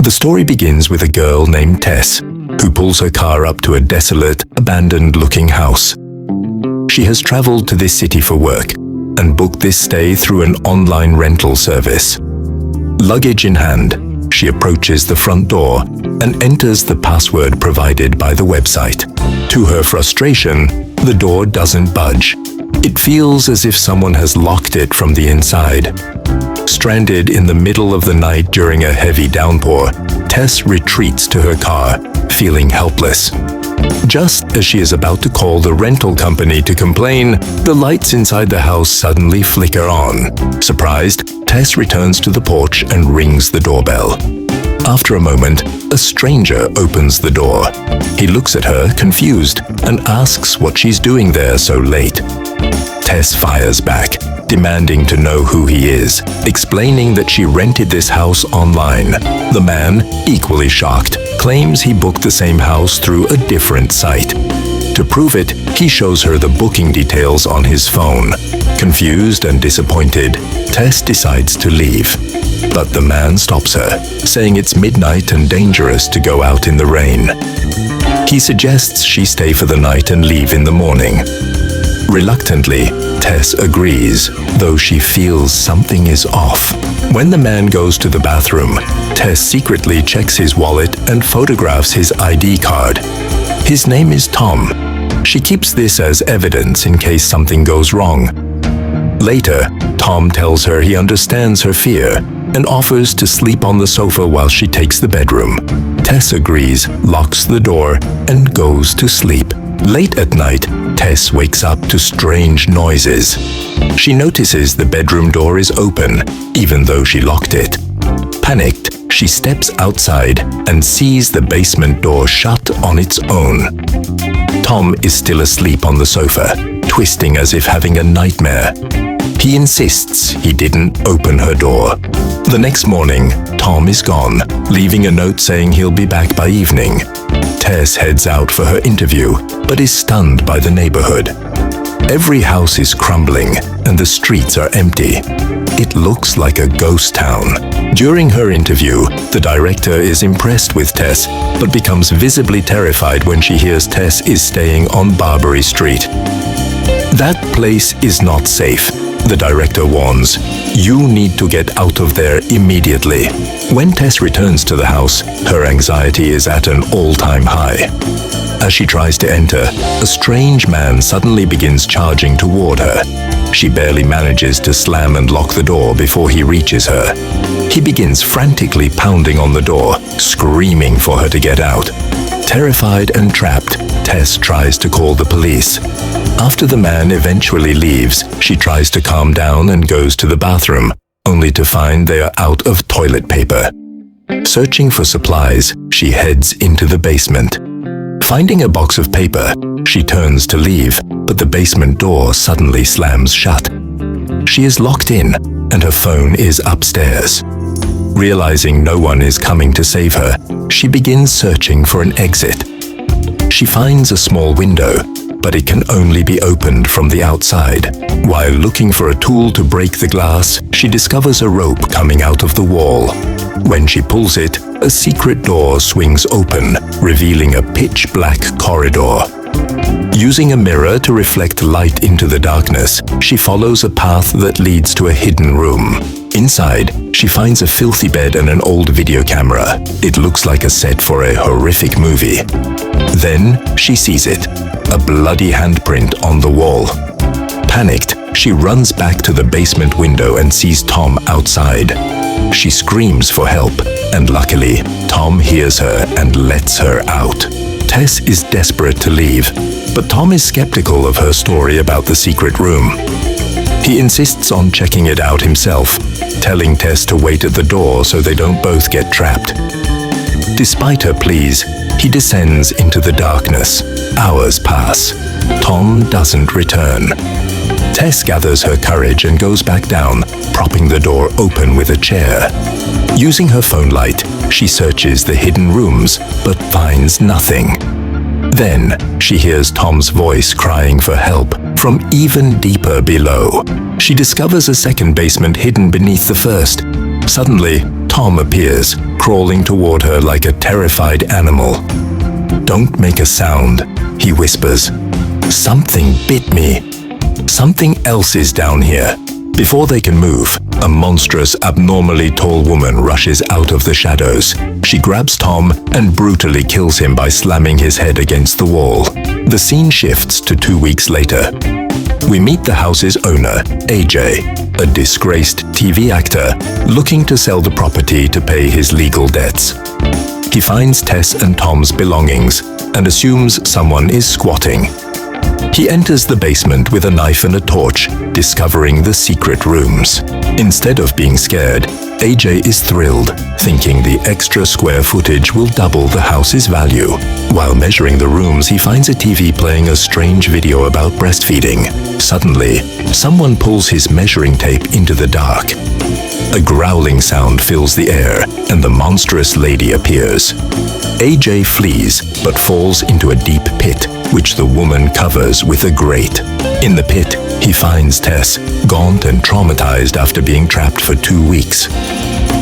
The story begins with a girl named Tess, who pulls her car up to a desolate, abandoned-looking house. She has traveled to this city for work and booked this stay through an online rental service. Luggage in hand, she approaches the front door and enters the password provided by the website. To her frustration, the door doesn't budge. It feels as if someone has locked it from the inside. Stranded in the middle of the night during a heavy downpour, Tess retreats to her car, feeling helpless. Just as she is about to call the rental company to complain, the lights inside the house suddenly flicker on. Surprised, Tess returns to the porch and rings the doorbell. After a moment, a stranger opens the door. He looks at her, confused, and asks what she's doing there so late. Tess fires back, demanding to know who he is, explaining that she rented this house online. The man, equally shocked, claims he booked the same house through a different site. To prove it, he shows her the booking details on his phone. Confused and disappointed, Tess decides to leave. But the man stops her, saying it's midnight and dangerous to go out in the rain. He suggests she stay for the night and leave in the morning. Reluctantly, Tess agrees, though she feels something is off. When the man goes to the bathroom, Tess secretly checks his wallet and photographs his ID card. His name is Tom. She keeps this as evidence in case something goes wrong. Later, Tom tells her he understands her fear and offers to sleep on the sofa while she takes the bedroom. Tess agrees, locks the door, and goes to sleep. Late at night, Tess wakes up to strange noises. She notices the bedroom door is open, even though she locked it. Panicked, she steps outside and sees the basement door shut on its own. Tom is still asleep on the sofa, twisting as if having a nightmare. He insists he didn't open her door. The next morning, Tom is gone, leaving a note saying he'll be back by evening. Tess heads out for her interview, but is stunned by the neighborhood. Every house is crumbling, and the streets are empty. It looks like a ghost town. During her interview, the director is impressed with Tess, but becomes visibly terrified when she hears Tess is staying on Barbary Street. That place is not safe, the director warns. You need to get out of there immediately. When Tess returns to the house, her anxiety is at an all-time high. As she tries to enter, a strange man suddenly begins charging toward her. She barely manages to slam and lock the door before he reaches her. He begins frantically pounding on the door, screaming for her to get out. Terrified and trapped, Tess tries to call the police. After the man eventually leaves, she tries to calm down and goes to the bathroom, only to find they are out of toilet paper. Searching for supplies, she heads into the basement. Finding a box of paper, she turns to leave, but the basement door suddenly slams shut. She is locked in, and her phone is upstairs. Realizing no one is coming to save her, she begins searching for an exit. She finds a small window, but it can only be opened from the outside. While looking for a tool to break the glass, she discovers a rope coming out of the wall. When she pulls it, a secret door swings open, revealing a pitch-black corridor. Using a mirror to reflect light into the darkness, she follows a path that leads to a hidden room. Inside, she finds a filthy bed and an old video camera. It looks like a set for a horrific movie. Then she sees it, a bloody handprint on the wall. Panicked, she runs back to the basement window and sees Tom outside. She screams for help, and luckily, Tom hears her and lets her out. Tess is desperate to leave, but Tom is skeptical of her story about the secret room. He insists on checking it out himself, telling Tess to wait at the door so they don't both get trapped. Despite her pleas, he descends into the darkness. Hours pass. Tom doesn't return. Tess gathers her courage and goes back down, propping the door open with a chair. Using her phone light, she searches the hidden rooms, but finds nothing. Then, she hears Tom's voice crying for help from even deeper below. She discovers a second basement hidden beneath the first. Suddenly, Tom appears, crawling toward her like a terrified animal. "Don't make a sound," he whispers. "Something bit me. Something else is down here." Before they can move, a monstrous, abnormally tall woman rushes out of the shadows. She grabs Tom and brutally kills him by slamming his head against the wall. The scene shifts to 2 weeks later. We meet the house's owner, AJ, a disgraced TV actor looking to sell the property to pay his legal debts. He finds Tess and Tom's belongings and assumes someone is squatting. He enters the basement with a knife and a torch, discovering the secret rooms. Instead of being scared, AJ is thrilled, thinking the extra square footage will double the house's value. While measuring the rooms, he finds a TV playing a strange video about breastfeeding. Suddenly, someone pulls his measuring tape into the dark. A growling sound fills the air, and the monstrous lady appears. AJ flees, but falls into a deep pit, which the woman covers with a grate. In the pit, he finds Tess, gaunt and traumatized after being trapped for 2 weeks.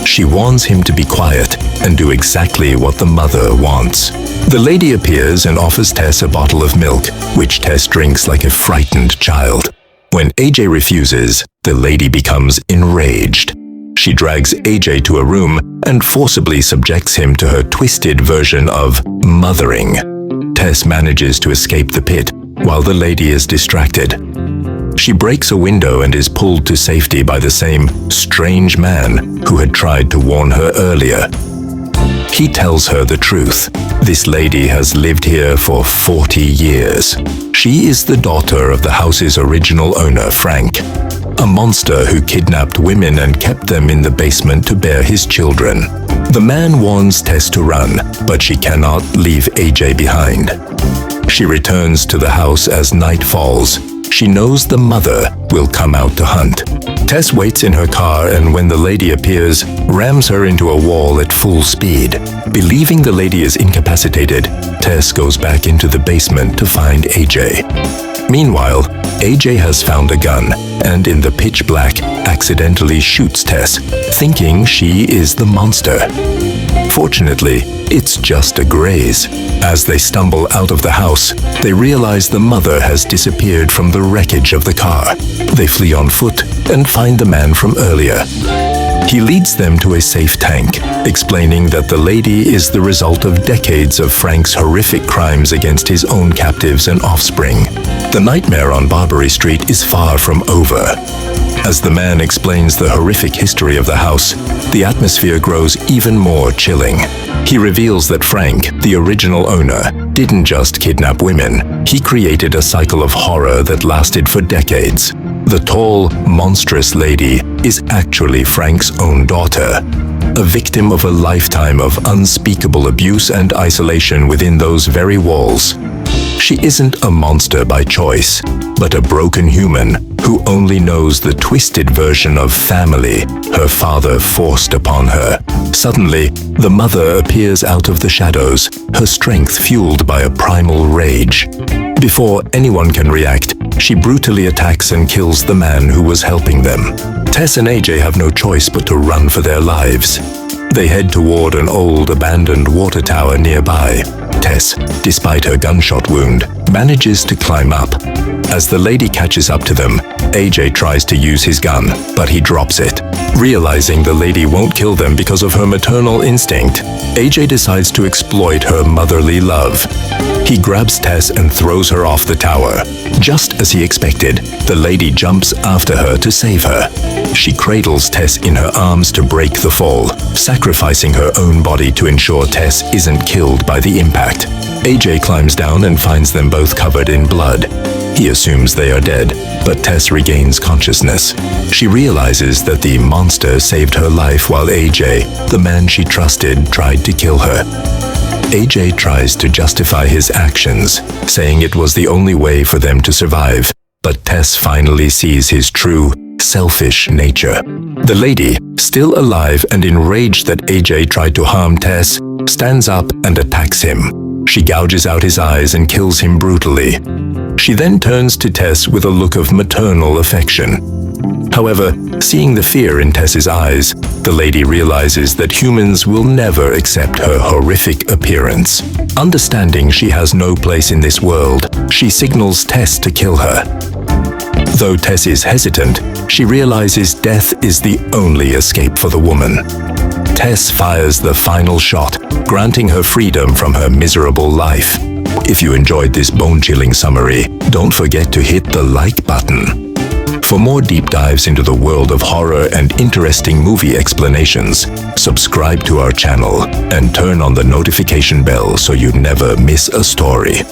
She warns him to be quiet and do exactly what the mother wants. The lady appears and offers Tess a bottle of milk, which Tess drinks like a frightened child. When AJ refuses, the lady becomes enraged. She drags AJ to a room and forcibly subjects him to her twisted version of mothering. Tess manages to escape the pit while the lady is distracted. She breaks a window and is pulled to safety by the same strange man who had tried to warn her earlier. He tells her the truth. This lady has lived here for 40 years. She is the daughter of the house's original owner, Frank, a monster who kidnapped women and kept them in the basement to bear his children. The man warns Tess to run, but she cannot leave AJ behind. She returns to the house as night falls. She knows the mother will come out to hunt. Tess waits in her car and when the lady appears, rams her into a wall at full speed. Believing the lady is incapacitated, Tess goes back into the basement to find AJ. Meanwhile, AJ has found a gun and in the pitch black accidentally shoots Tess, thinking she is the monster. Fortunately, it's just a graze. As they stumble out of the house, they realize the mother has disappeared from the wreckage of the car. They flee on foot and find the man from earlier. He leads them to a safe tank, explaining that the lady is the result of decades of Frank's horrific crimes against his own captives and offspring. The nightmare on Barbary Street is far from over. As the man explains the horrific history of the house, the atmosphere grows even more chilling. He reveals that Frank, the original owner, didn't just kidnap women. He created a cycle of horror that lasted for decades. The tall, monstrous lady is actually Frank's own daughter, a victim of a lifetime of unspeakable abuse and isolation within those very walls. She isn't a monster by choice, but a broken human who only knows the twisted version of family her father forced upon her. Suddenly, the mother appears out of the shadows, her strength fueled by a primal rage. Before anyone can react, she brutally attacks and kills the man who was helping them. Tess and AJ have no choice but to run for their lives. They head toward an old, abandoned water tower nearby. Tess, despite her gunshot wound, manages to climb up. As the lady catches up to them, AJ tries to use his gun, but he drops it. Realizing the lady won't kill them because of her maternal instinct, AJ decides to exploit her motherly love. He grabs Tess and throws her off the tower. Just as he expected, the lady jumps after her to save her. She cradles Tess in her arms to break the fall, sacrificing her own body to ensure Tess isn't killed by the impact. AJ climbs down and finds them both covered in blood. He assumes they are dead, but Tess regains consciousness. She realizes that the monster saved her life while AJ, the man she trusted, tried to kill her. AJ tries to justify his actions, saying it was the only way for them to survive, but Tess finally sees his true, selfish nature. The lady, still alive and enraged that AJ tried to harm Tess, stands up and attacks him. She gouges out his eyes and kills him brutally. She then turns to Tess with a look of maternal affection. However, seeing the fear in Tess's eyes, the lady realizes that humans will never accept her horrific appearance. Understanding she has no place in this world, she signals Tess to kill her. Though Tess is hesitant, she realizes death is the only escape for the woman. Tess fires the final shot, granting her freedom from her miserable life. If you enjoyed this bone-chilling summary, don't forget to hit the like button. For more deep dives into the world of horror and interesting movie explanations, subscribe to our channel and turn on the notification bell so you never miss a story.